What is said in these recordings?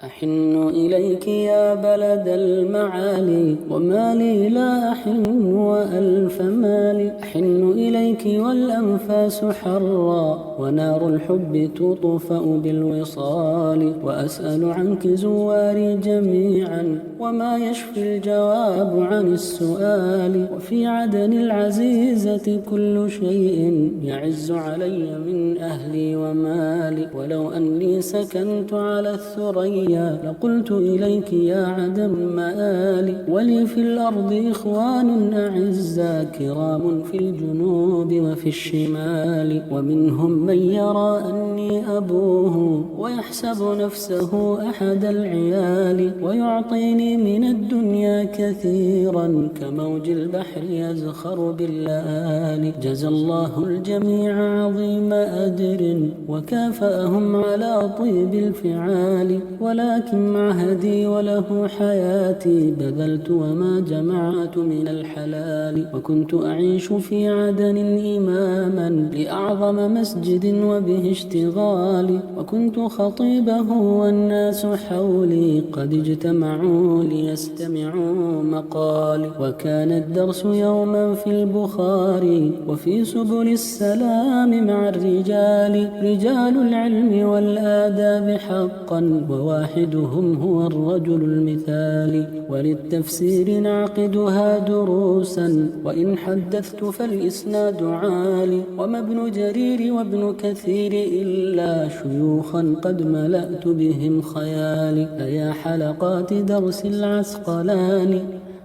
أحن إليك يا بلد المعالي، وما لي لا أحن وألف مالي. أحن إليك والأنفاس حرا، ونار الحب تطفأ بالوصال. وأسأل عنك زواري جميعا، وما يشفي الجواب عن السؤال. وفي عدن العزيزة كل شيء يعز علي من أهلي ومالي. ولو أني سكنت على الثريا لقلت إليك يا عدم مآلي. ولي في الأرض إخوان أعزا كرام في الجنوب وفي الشمال. ومنهم من يرى أني أبوه ويحسب نفسه أحد العيال. ويعطيني من الدنيا كثيرا كموج البحر يزخر باللآلي. جزى الله الجميع عظيم أجر، وكافأهم على طيب الفعال. ولكن معهدي وله حياتي بذلت، وما جمعت من الحلال. وكنت أعيش في عدن إماما لأعظم مسجد وبه اشتغالي. وكنت خطيبه والناس حولي قد اجتمعوا ليستمعوا مقالي. وكان الدرس يوما في البخاري، وفي سبل السلام مع الرجال. رجال العلم والآداب حقا، وواحدهم هو الرجل المثالي. وللتفسير نعقدها دروسا، وإن حدثت فالإسناد عالي. وما ابن جرير وابن كثير إلا شيوخا قد ملأت بهم خيالي. فيا حلقات درس العسقلاني،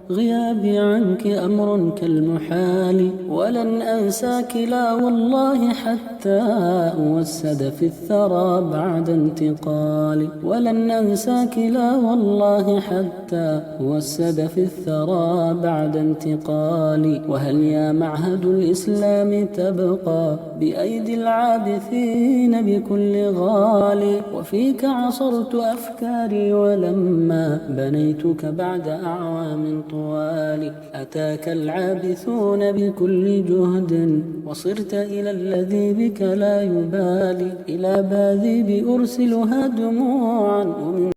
غيابي عنك أمر كالمحال. ولن أنساك لا والله حتى أوسد في الثرى بعد انتقالي. ولن أنساك لا والله حتى أوسد في الثرى بعد انتقالي. وهل يا معهد الإسلام تبقى بأيدي العابثين بكل غالي. وفيك عصرت أفكاري ولما بنيتك بعد أعوام طوال. أتاك العابثون بكل جهد، وصرت إلى الذي بك لا يبالي. إلى باذيب أرسلها دموعا، ومن